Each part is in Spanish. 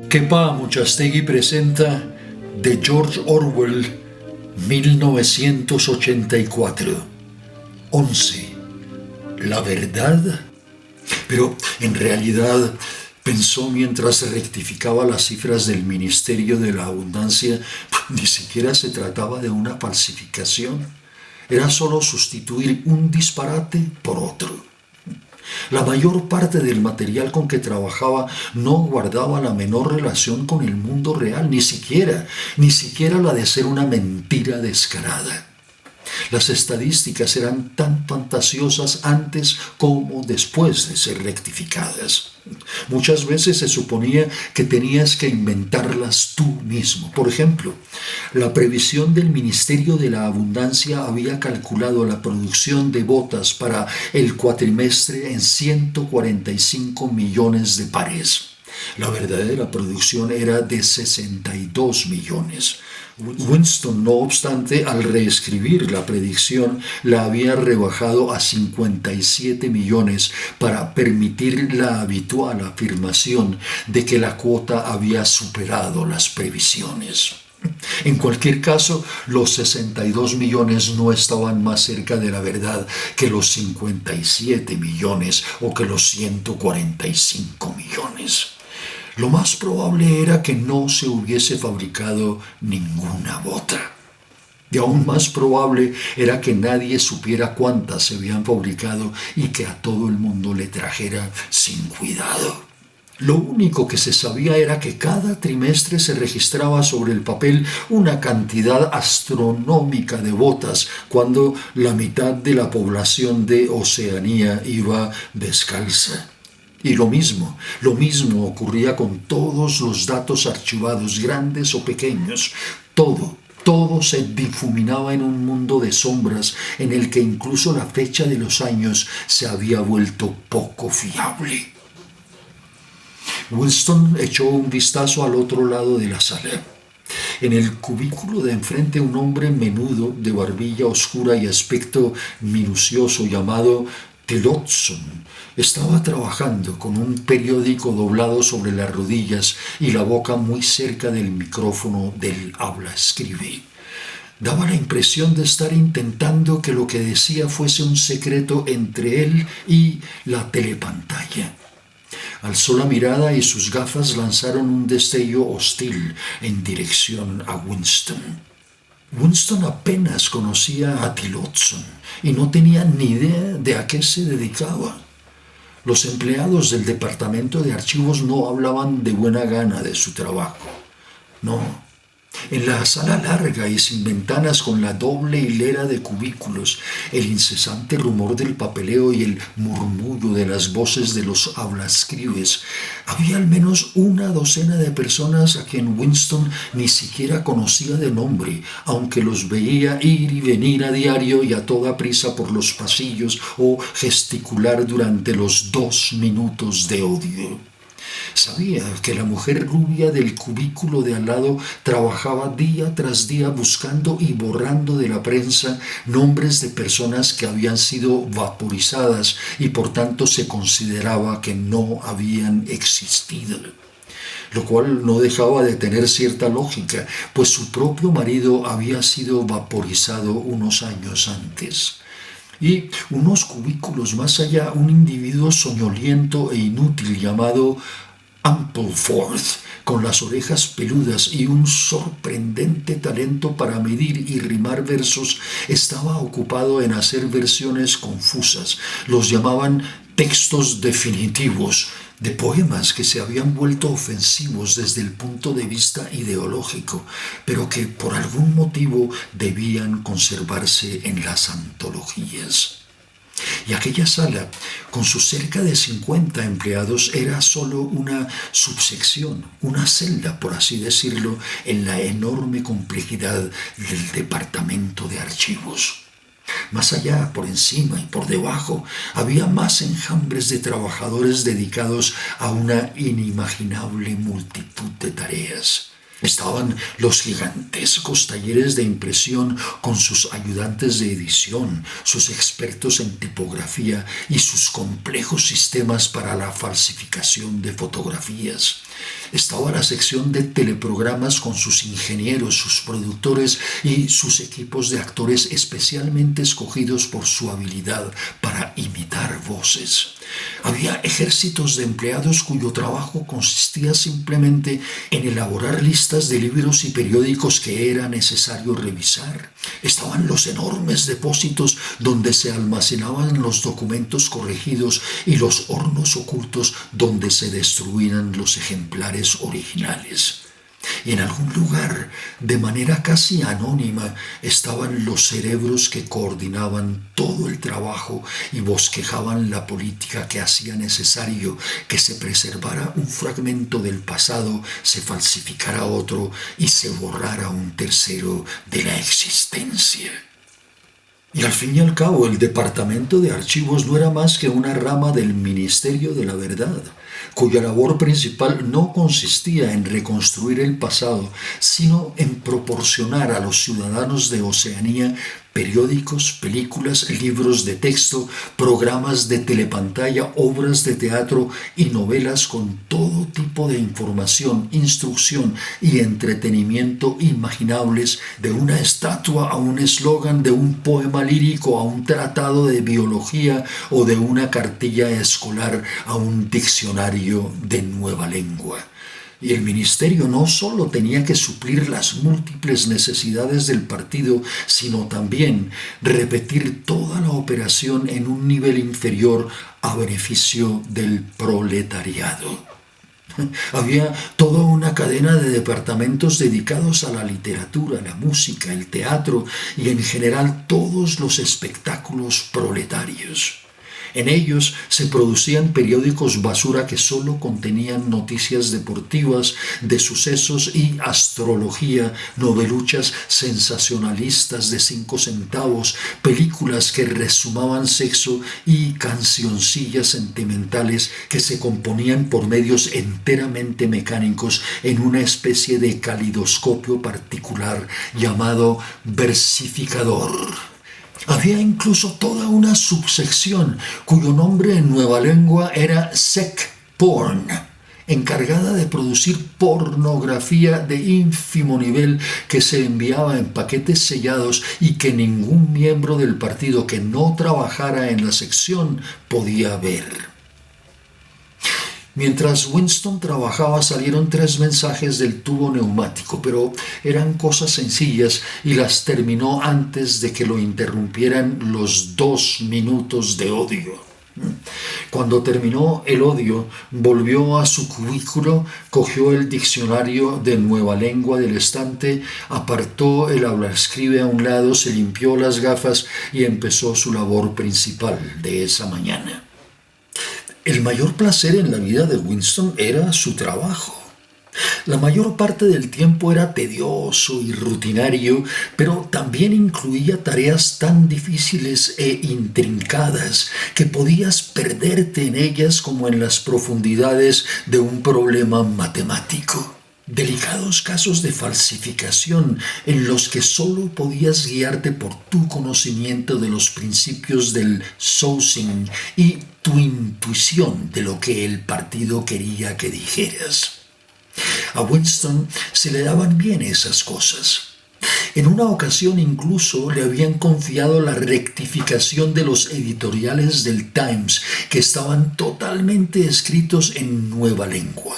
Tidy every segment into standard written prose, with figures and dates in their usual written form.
Kepa Muchastegui presenta de George Orwell, 1984. 11. ¿La verdad? Pero en realidad, pensó mientras rectificaba las cifras del Ministerio de la Abundancia, ni siquiera se trataba de una falsificación. Era solo sustituir un disparate por otro. La mayor parte del material con que trabajaba no guardaba la menor relación con el mundo real, ni siquiera la de ser una mentira descarada. Las estadísticas eran tan fantasiosas antes como después de ser rectificadas. Muchas veces se suponía que tenías que inventarlas tú mismo. Por ejemplo, la previsión del Ministerio de la Abundancia había calculado la producción de botas para el cuatrimestre en 145 millones de pares. La verdadera producción era de 62 millones. Winston, no obstante, al reescribir la predicción, la había rebajado a 57 millones para permitir la habitual afirmación de que la cuota había superado las previsiones. En cualquier caso, los 62 millones no estaban más cerca de la verdad que los 57 millones o que los 145 millones. Lo más probable era que no se hubiese fabricado ninguna bota. Y aún más probable era que nadie supiera cuántas se habían fabricado y que a todo el mundo le trajera sin cuidado. Lo único que se sabía era que cada trimestre se registraba sobre el papel una cantidad astronómica de botas cuando la mitad de la población de Oceanía iba descalza. Y lo mismo ocurría con todos los datos archivados, grandes o pequeños. Todo se difuminaba en un mundo de sombras en el que incluso la fecha de los años se había vuelto poco fiable. Winston echó un vistazo al otro lado de la sala. En el cubículo de enfrente, un hombre menudo, de barbilla oscura y aspecto minucioso, llamado Tillotson, estaba trabajando con un periódico doblado sobre las rodillas y la boca muy cerca del micrófono del habla-escribe. Daba la impresión de estar intentando que lo que decía fuese un secreto entre él y la telepantalla. Alzó la mirada y sus gafas lanzaron un destello hostil en dirección a Winston. Winston apenas conocía a Tillotson y no tenía ni idea de a qué se dedicaba. Los empleados del departamento de archivos no hablaban de buena gana de su trabajo. No. En la sala larga y sin ventanas, con la doble hilera de cubículos, el incesante rumor del papeleo y el murmullo de las voces de los hablascribes, había al menos una docena de personas a quien Winston ni siquiera conocía de nombre, aunque los veía ir y venir a diario y a toda prisa por los pasillos o gesticular durante los 2 minutos de odio. Sabía que la mujer rubia del cubículo de al lado trabajaba día tras día buscando y borrando de la prensa nombres de personas que habían sido vaporizadas y por tanto se consideraba que no habían existido. Lo cual no dejaba de tener cierta lógica, pues su propio marido había sido vaporizado unos años antes. Y unos cubículos más allá, un individuo soñoliento e inútil llamado Ampleforth, con las orejas peludas y un sorprendente talento para medir y rimar versos, estaba ocupado en hacer versiones confusas. Los llamaban textos definitivos, de poemas que se habían vuelto ofensivos desde el punto de vista ideológico, pero que por algún motivo debían conservarse en las antologías. Y aquella sala, con sus cerca de 50 empleados, era solo una subsección, una celda, por así decirlo, en la enorme complejidad del departamento de archivos. Más allá, por encima y por debajo, había más enjambres de trabajadores dedicados a una inimaginable multitud de tareas. Estaban los gigantescos talleres de impresión con sus ayudantes de edición, sus expertos en tipografía y sus complejos sistemas para la falsificación de fotografías. Estaba la sección de teleprogramas con sus ingenieros, sus productores y sus equipos de actores especialmente escogidos por su habilidad para imitar voces. Había ejércitos de empleados cuyo trabajo consistía simplemente en elaborar listas de libros y periódicos que era necesario revisar. Estaban los enormes depósitos donde se almacenaban los documentos corregidos y los hornos ocultos donde se destruían los ejemplares originales. Y en algún lugar, de manera casi anónima, estaban los cerebros que coordinaban todo el trabajo y bosquejaban la política que hacía necesario que se preservara un fragmento del pasado, se falsificara otro y se borrara un tercero de la existencia. Y al fin y al cabo, el Departamento de Archivos no era más que una rama del Ministerio de la Verdad, cuya labor principal no consistía en reconstruir el pasado, sino en proporcionar a los ciudadanos de Oceanía periódicos, películas, libros de texto, programas de telepantalla, obras de teatro y novelas con todo tipo de información, instrucción y entretenimiento imaginables, de una estatua a un eslogan, de un poema lírico a un tratado de biología o de una cartilla escolar a un diccionario de nueva lengua. Y el ministerio no solo tenía que suplir las múltiples necesidades del partido, sino también repetir toda la operación en un nivel inferior a beneficio del proletariado. Había toda una cadena de departamentos dedicados a la literatura, la música, el teatro y en general todos los espectáculos proletarios. En ellos se producían periódicos basura que solo contenían noticias deportivas, de sucesos y astrología, noveluchas sensacionalistas de 5 centavos, películas que resumaban sexo y cancioncillas sentimentales que se componían por medios enteramente mecánicos en una especie de calidoscopio particular llamado versificador. Había incluso toda una subsección cuyo nombre en nueva lengua era sec porn, encargada de producir pornografía de ínfimo nivel que se enviaba en paquetes sellados y que ningún miembro del partido que no trabajara en la sección podía ver. Mientras Winston trabajaba salieron 3 mensajes del tubo neumático, pero eran cosas sencillas y las terminó antes de que lo interrumpieran los 2 minutos de odio. Cuando terminó el odio, volvió a su cubículo, cogió el diccionario de nueva lengua del estante, apartó el hablaescribe a un lado, se limpió las gafas y empezó su labor principal de esa mañana. El mayor placer en la vida de Winston era su trabajo. La mayor parte del tiempo era tedioso y rutinario, pero también incluía tareas tan difíciles e intrincadas que podías perderte en ellas como en las profundidades de un problema matemático. Delicados casos de falsificación en los que solo podías guiarte por tu conocimiento de los principios del sourcing y tu intuición de lo que el partido quería que dijeras. A Winston se le daban bien esas cosas. En una ocasión incluso le habían confiado la rectificación de los editoriales del Times, que estaban totalmente escritos en nueva lengua.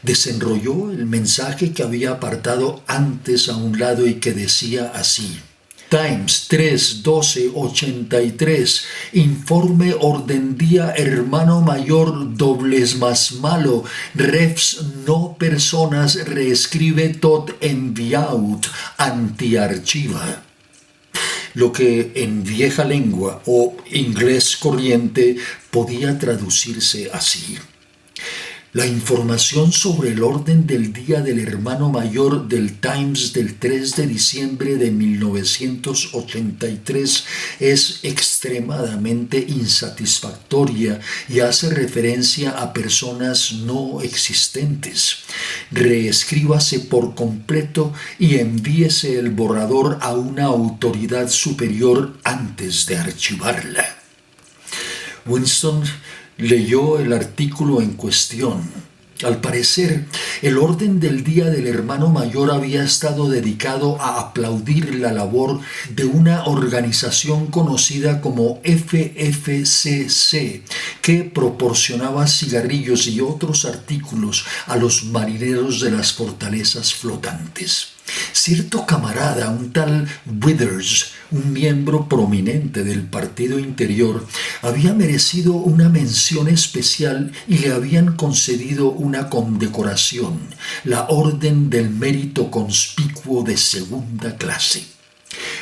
Desenrolló el mensaje que había apartado antes a un lado y que decía así: Times 3-12-83, informe orden día hermano mayor dobles más malo, refs no personas reescribe tot enviaut antiarchiva. Lo que en vieja lengua o inglés corriente podía traducirse así: la información sobre el orden del día del hermano mayor del Times del 3 de diciembre de 1983 es extremadamente insatisfactoria y hace referencia a personas no existentes. reescríbase por completo y envíese el borrador a una autoridad superior antes de archivarla. Winston leyó el artículo en cuestión. Al parecer, el orden del día del hermano mayor había estado dedicado a aplaudir la labor de una organización conocida como FFCC, que proporcionaba cigarrillos y otros artículos a los marineros de las fortalezas flotantes. Cierto camarada, un tal Withers, un miembro prominente del partido interior, había merecido una mención especial y le habían concedido una condecoración, la Orden del Mérito Conspicuo de segunda clase.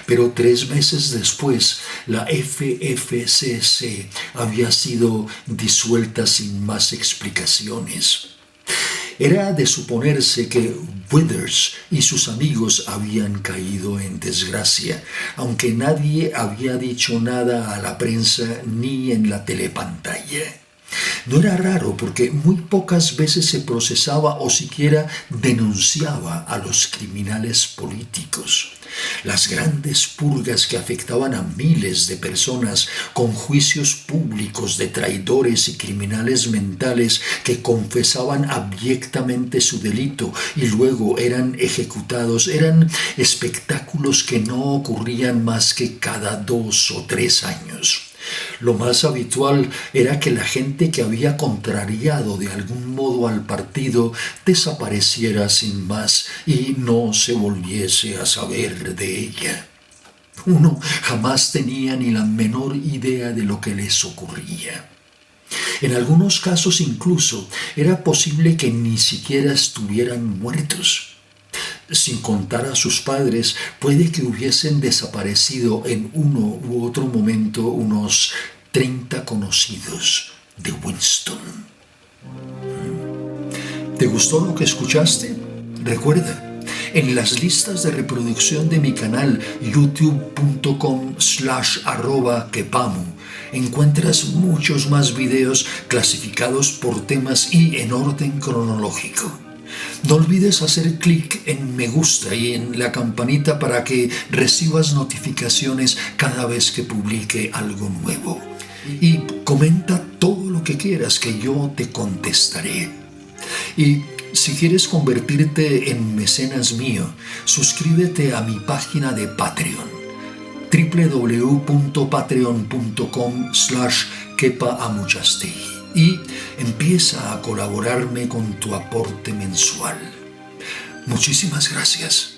Pero 3 meses después, la FFCC había sido disuelta sin más explicaciones. Era de suponerse que Withers y sus amigos habían caído en desgracia, aunque nadie había dicho nada a la prensa ni en la telepantalla. No era raro porque muy pocas veces se procesaba o siquiera denunciaba a los criminales políticos. Las grandes purgas que afectaban a miles de personas con juicios públicos de traidores y criminales mentales que confesaban abyectamente su delito y luego eran ejecutados eran espectáculos que no ocurrían más que cada 2 o 3 años. Lo más habitual era que la gente que había contrariado de algún modo al partido desapareciera sin más y no se volviese a saber de ella. Uno jamás tenía ni la menor idea de lo que les ocurría. En algunos casos incluso era posible que ni siquiera estuvieran muertos. Sin contar a sus padres, puede que hubiesen desaparecido en uno u otro momento unos 30 conocidos de Winston. ¿Te gustó lo que escuchaste? Recuerda, en las listas de reproducción de mi canal youtube.com/@kepamu encuentras muchos más videos clasificados por temas y en orden cronológico. No olvides hacer clic en me gusta y en la campanita para que recibas notificaciones cada vez que publique algo nuevo. Y comenta todo lo que quieras que yo te contestaré. Y si quieres convertirte en mecenas mío, suscríbete a mi página de Patreon, www.patreon.com/kepaamuchastegui. Y empieza a colaborarme con tu aporte mensual. Muchísimas gracias.